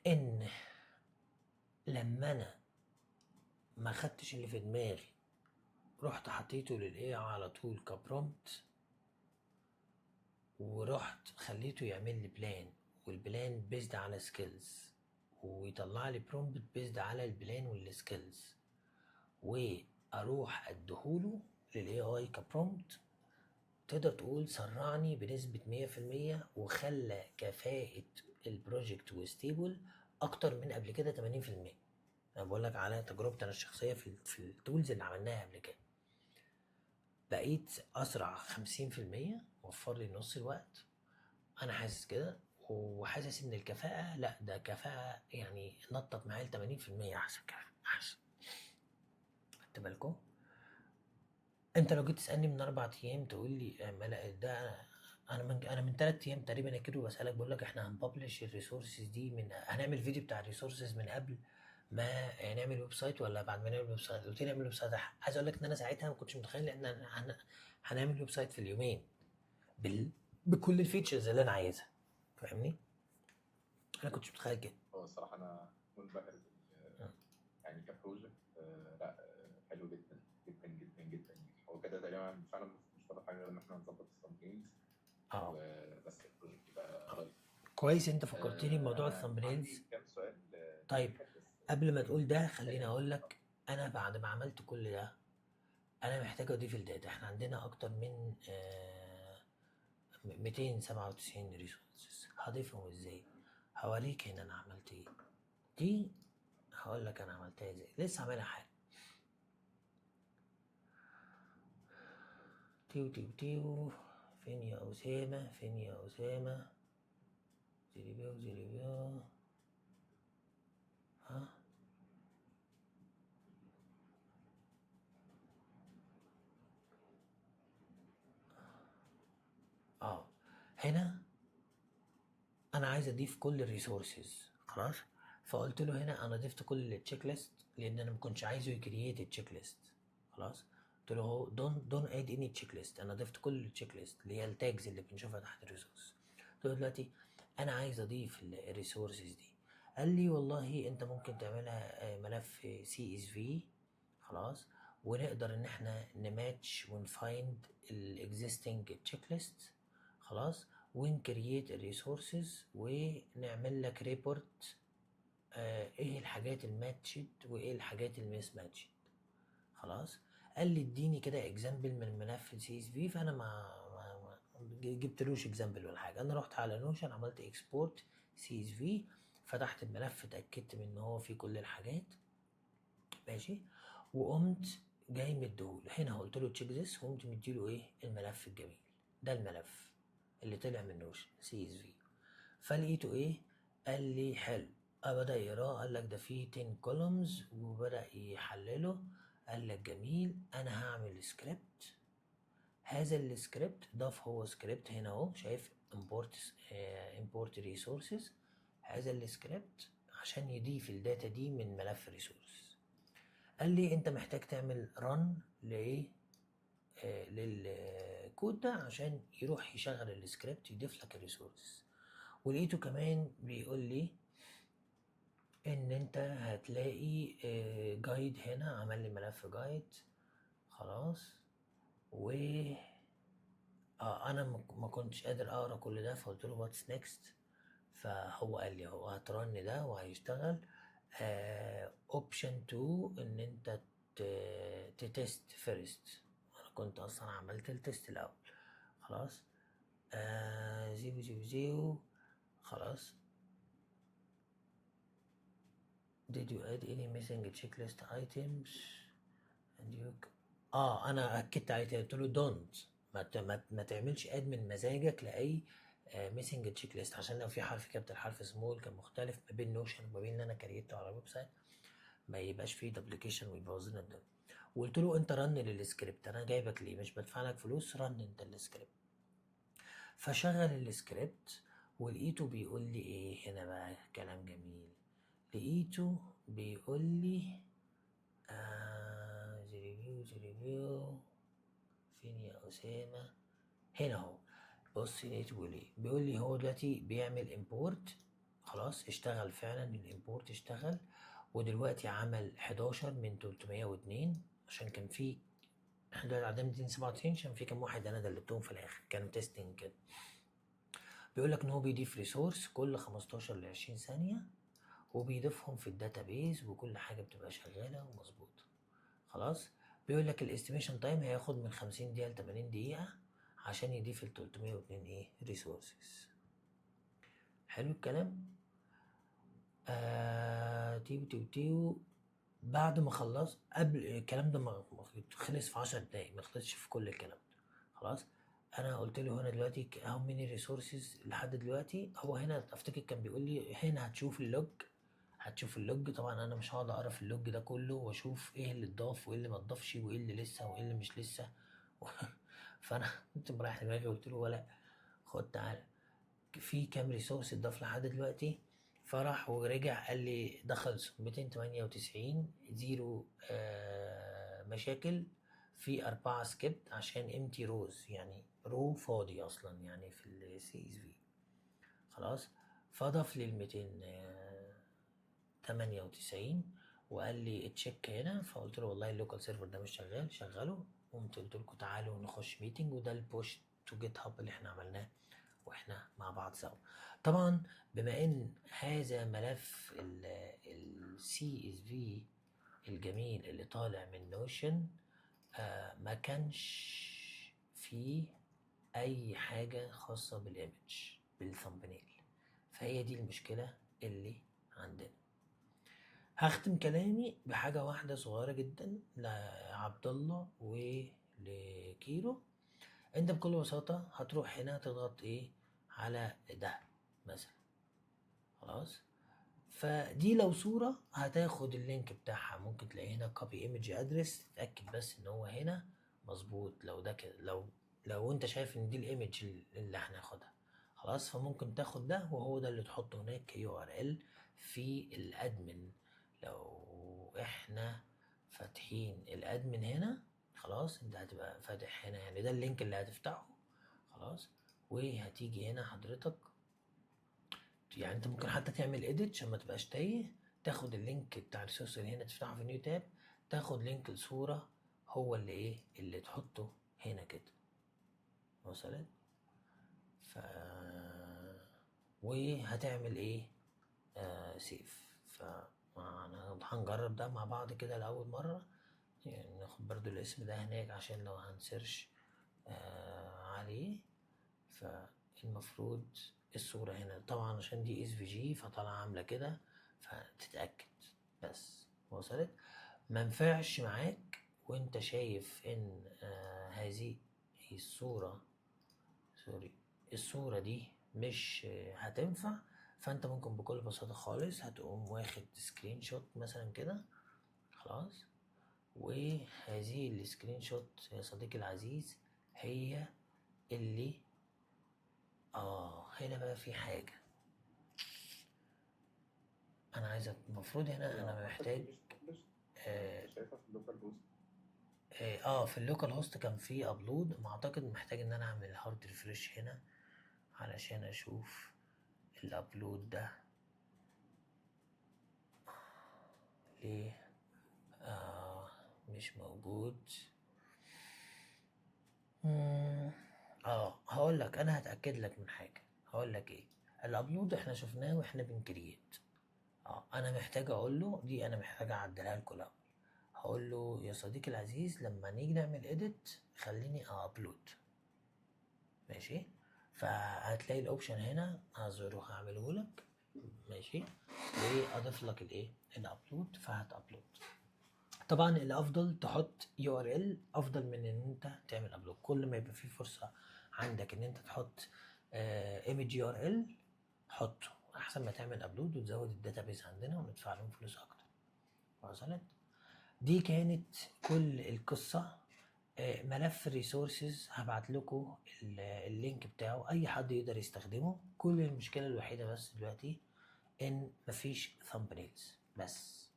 Speaker 1: ان لما انا ما خدتش اللي في دماغي رحت حطيته للاي على طول كبرومبت، ورحت خليته يعمل لي بلان، والبلان بيزد على سكيلز، ويطلع لي برومبت بيزد على البلان والسكيلز، واروح اديهوله للاي اي كبرومبت. تقدر تقول سرعني بنسبة 100%، وخلى كفاءة البروجكت وستيبل اكتر من قبل كده 80%. انا بقول لك على تجربتي انا الشخصية في التولز اللي عملناها قبل كده. بقيت اسرع 50%، وفر لي نص الوقت. انا حاسس كده، وحاسس ان الكفاءة لا ده كفاءة يعني نطت معايا ل 80% احسن كفاءة احسن. خدت بالكم؟ انت لو جيت تسألني من 4 ايام تقول لي ده انا من 3 ايام تقريبا كده بسالك، بقول لك احنا هنببلش الريسورسز دي، هنعمل فيديو بتاع الريسورسز من قبل ما نعمل ويب سايت ولا بعد ما نعمل ويب سايت؟ قلت لي نعمل ويب سايت. عايز اقول لك ان انا ساعتها ما كنتش متخيل ان احنا هنعمل ويب سايت في اليومين بكل الفيتشرز اللي انا عايزها، فاهمني؟ انا كنتش متخيل كده.
Speaker 2: هو الصراحه انا منبهر يعني كبروجكت. لا حلو جدا جدا جدا جدا. هو كده تقريبا فعلا مش فاضل حاجه غير ان احنا نظبط الثامبنيلز وبس البروجكت يبقى لايف.
Speaker 1: كويس انت فكرتني بموضوع الثامبنيلز.
Speaker 2: عندي كام سؤال
Speaker 1: طيب قبل ما تقول ده خليني اقول لك، انا بعد ما عملت كل ده انا محتاج اضيف الداتا. احنا عندنا اكتر من 297 ريسورسز، هضيفهم ازاي؟ هوريك هنا انا عملت ايه. دي هقول لك انا عملتها ازاي، لسه عاملها حاجه. تيو فين يا اسامه، فين يا اسامه؟ زيريبيو ها. هنا انا عايز اضيف كل الريسورسز، خلاص. فقلت له هنا انا ضفت كل التشيك ليست، لان انا ما كنتش عايزه يكرييت التشيك ليست، خلاص. قلت له هو دون اد اني تشيك ليست، انا ضفت كل التشيك ليست اللي هي التاجز اللي بنشوفها تحت الريسورس. قلت له دلوقتي انا عايز اضيف الريسورسز دي. قال لي والله انت ممكن تعملها ملف سي اس في، خلاص، ونقدر ان احنا نماتش ونفايند الاكزيستنج تشيك ليست، خلاص، ونكرييت الريسورسز ونعمل لك ريبورت ايه الحاجات الماتشد وايه الحاجات الميس ماتشد، خلاص. قال لي اديني كده اكزامبل من ملف السي اس في، فانا ما جبتلوش اكزامبل ولا حاجه. انا رحت على نوشن عملت اكسبورت سي اس في، فتحت الملف اتاكدت من ان هو فيه كل الحاجات، ماشي، وقمت جاي مديهوله هنا. قلت له تشيك ذس، وقمت مديله ايه؟ الملف الجميل ده، الملف اللي طلع من نوشن سي اس في. فلقيته ايه؟ قال لي حلو. بدأ يقراه، قال لك ده فيه 10 كولومز، وبدأ يحلله. قال لك جميل، انا هعمل سكريبت. هذا السكريبت ضاف هو سكريبت هنا اهو، شايف import resources. هذا السكريبت عشان يضيف الداتا دي من ملف ريسورس. قال لي انت محتاج تعمل رن لايه؟ للكود ده عشان يروح يشغل السكريبت يضيف لك الريسورس. ولقيته كمان بيقول لي ان انت هتلاقي جايد هنا، عمل لي ملف جايد، خلاص. و انا ما كنتش قادر اقرا كل ده، فقلت له واتس نيكست. فهو قال لي هو هترن ده وهيشتغل. اوبشن 2 ان انت تتست فيرست. انا كنت اصلا عملت التست الاول، خلاص. 000 خلاص. Did you add any missing checklist items and you انا اكدت عليه تاني، قلت له دونت ما تعملش اد من مزاجك لاي ميسنج تشيك ليست، عشان لو في حرف كابيتال حرف سمول كان مختلف ما بين نوشن وما بين ان انا كريته على الويب سايت، ما يبقاش فيه دبليكيشن ويبوظ لنا الدنيا. وقلت له انت رن للسكريبت، انا جايبك ليه؟ مش بدفع لك فلوس، رن انت السكريبت. فشغل السكريبت، ولقيته بيقول لي ايه هنا بقى؟ كلام جميل. لقيته بيقول لي ريفيو فين يا أسامة؟ هنا اهو. بص لقيته بيقول ايه؟ بيقول لي هو دلوقتي بيعمل امبورت، خلاص. اشتغل فعلا الامبورت، اشتغل. ودلوقتي عمل 11 من 302، عشان كان في احنا دلوقتي عندنا 297، عشان في كام واحد انا دلتهم في الاخر كانوا تيستنج كده. بيقول لك ان هو بيضيف ريسورس كل 15 ل 20 ثانيه، وبيضيفهم في الداتابيز، وكل حاجه بتبقى شغاله ومظبوطه، خلاص. بيقول لك الاستيميشن تايم هياخد من 50 دقيقه ل 80 دقيقه عشان يضيف ال 302 ايه ريسورسز. حلو الكلام. تيو بعد ما خلص، قبل الكلام ده ما خلص في 10 دقايق، ما خلصش في كل الكلام ده، خلاص. انا قلت له هنا دلوقتي هاو ميني ريسورسز لحد دلوقتي. هو هنا افتكر كان بيقول لي هنا هتشوف اللوج. طبعا انا مش هقعد اقرا في اللوج ده كله واشوف ايه اللي اتضاف وايه اللي ما اتضافش وايه اللي لسه وايه اللي مش لسه. فانا كنت مريح دماغي، قلت له ولا خد تعالى في كام ريسورس اتضاف لحد دلوقتي. فراح ورجع قال لي ده خلص 298 زيرو مشاكل في 4 سكيبت عشان امتي روز، يعني رو فاضي اصلا يعني في السي اس في. خلاص فضاف لي ال 298 وقال لي تشيك هنا. فقلت له والله اللوكال سيرفر ده مش شغال، شغله. قمت قلت لكم تعالوا نخش ميتنج، وده البوش تو جيت هاب اللي احنا عملناه واحنا مع بعض سوا. طبعا بما ان هذا ملف السي اس في الجميل اللي طالع من نوشن ما كانش فيه اي حاجة خاصة بالايمج بالثمبنيل، فهي دي المشكلة اللي عندنا. هختم كلامي بحاجة واحدة صغيرة جدا لعبد الله ولكيرو. انت بكل بساطة هتروح هنا تضغط ايه على ده مثلا. خلاص فدي لو صورة هتاخد اللينك بتاعها، ممكن تلاقي هنا copy image address، تتأكد بس ان هو هنا مظبوط. لو ده كده لو انت شايف ان دي الايمج اللي هناخدها خلاص، فممكن تاخد ده وهو ده اللي تحطه هناك كيو ار ال في الادمن. لو احنا فاتحين الادمن هنا خلاص، انت هتبقى فاتح هنا يعني ده اللينك اللي هتفتحه. خلاص وهتيجي هنا حضرتك، يعني انت ممكن حتى تعمل اديت عشان ما تبقاش تايه، تاخد اللينك بتاع الريسورس اللي هنا تفتحه في نيو تاب، تاخد لينك الصورة هو اللي ايه اللي تحطه هنا كده. وصلت؟ وهتعمل ايه سيف. هنجرب ده مع بعض كده لأول مرة، يعني ناخد برضو الاسم ده هناك عشان لو هنسيرش عليه. فالمفروض الصورة هنا طبعا عشان دي اس في جي فطالعة عاملة كده، فتتأكد بس. وصلت؟ منفعش معاك وانت شايف ان هذه الصورة الصورة دي مش هتنفع، فانت ممكن بكل بساطة خالص هتقوم واخد سكرين شوت مثلا كده. خلاص وهذه السكرين شوت يا صديقي العزيز هي اللي هنا بقى في حاجة انا عايزك. المفروض هنا انا محتاج
Speaker 2: شايفها في اللوكال هوست.
Speaker 1: في اللوكال هوست كان في ابلود، ما اعتقد محتاج ان انا اعمل هارد ريفرش هنا علشان اشوف الابلود ده ليه مش موجود. هقول لك انا هتاكد لك من حاجه. هقول لك ايه الابلود احنا شفناه واحنا بنكريت. انا محتاج اقول له دي، انا محتاج اعدلها لكم الاول. هقول له يا صديقي العزيز لما نيجي نعمل اديت خليني ابلود. ماشي، فهتلاقي الاوبشن هنا هظهره هعمله لك. ماشي، واضيف لك الايه الابلود، فهتابلود. طبعا الافضل تحط يو ار ال افضل من ان انت تعمل ابلود. كل ما يبقى في فرصه عندك ان انت تحط ايمج يو ار ال حطه احسن ما تعمل ابلود وتزود الداتابيس عندنا وندفع لهم فلوس اكتر. وصلت؟ دي كانت كل القصه. ملف الريسورسز هبعت لكم اللينك بتاعه، اي حد يقدر يستخدمه. كل المشكله الوحيده بس دلوقتي ان مفيش thumbnails بس.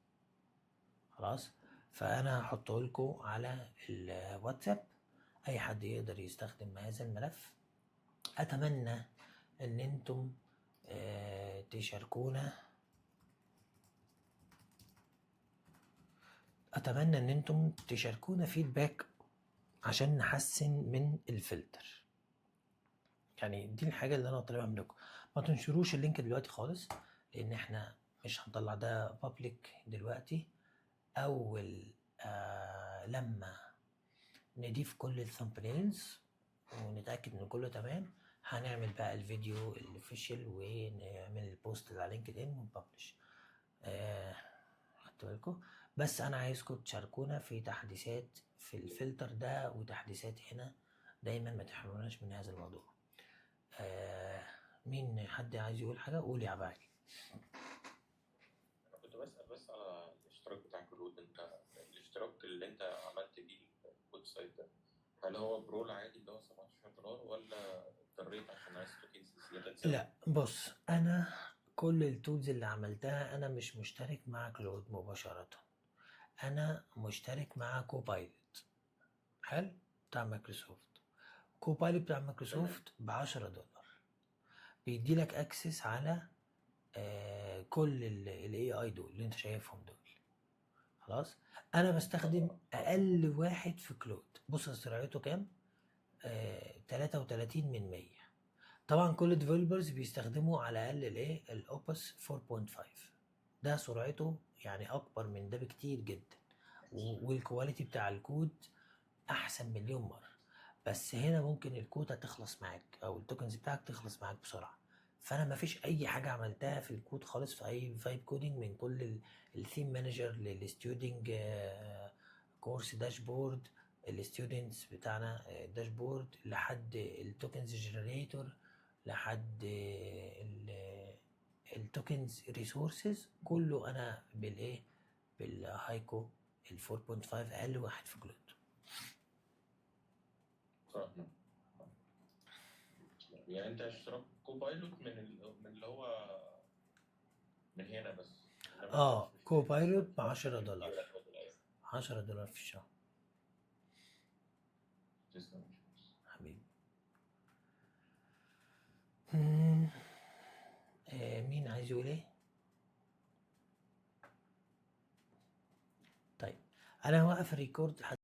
Speaker 1: خلاص فانا هحطه لكم على الواتساب، اي حد يقدر يستخدم هذا الملف. اتمنى ان انتم تشاركونا، اتمنى ان انتم تشاركونا فيدباك عشان نحسن من الفلتر. يعني دي الحاجه اللي انا طالبها منكم. ما تنشروش اللينك دلوقتي خالص لان احنا مش هنطلع ده بابليك دلوقتي. اول لما نضيف كل الثامبنيلز ونتاكد ان كله تمام هنعمل بقى الفيديو الاوفيشال ونعمل البوست اللي على لينكد ان ونببلش. خدتوا بالكم؟ بس انا عايزكم تشاركونا في تحديثات في الفلتر ده وتحديثات هنا دايما، ما تحرموناش من هذا الموضوع. مين حد عايز يقول حاجه؟ قول يا عباك.
Speaker 2: انا كنت بسأل بس على الاشتراك بتاع كلود. انت الاشتراك اللي انت عملت بيه الويب سايت ده هل هو برول عادي اللي هو $17 ولا اضطريت عشان عايز توكنز زيادة تزود؟
Speaker 1: لا بص، انا كل التولز اللي عملتها انا مش مشترك مع كلود مباشرة، انا مشترك مع كوبايلوت. حلو، بتاع مايكروسوفت. كوبايلوت بتاع مايكروسوفت ب$10 بيدي لك اكسس على كل الاي اي دول اللي انت شايفهم دول. خلاص، انا بستخدم اقل واحد في كلود. بص سرعته كام؟ 33/100. طبعا كل الديفلوبرز بيستخدموا على الاقل الايه الاوبس 4.5. ده سرعته يعني اكبر من ده بكتير جدا، والكواليتي بتاع الكود احسن مليون مره. بس هنا ممكن الكود هتخلص معاك او التوكنز بتاعك تخلص معاك بسرعه. فانا مفيش اي حاجه عملتها في الكود خالص في اي فايب كودينج، من كل الثيم مانجر للستودنج كورس داشبورد، الستودنتس بتاعنا داشبورد، لحد التوكنز جنريتور، لحد التوكنز ريسورسز، كله انا بالايه بالهايكو ال 4.5 اقل واحد في كلود.
Speaker 2: يعني انت اشتراك كوبايلوت من اللي هو من هنا بس، انما مش
Speaker 1: كوبايلوت ب$10. $10 في الشهر
Speaker 2: تسلم.
Speaker 1: حبيبي. مين عايز يقول ايه؟ طيب انا هوقف الريكورد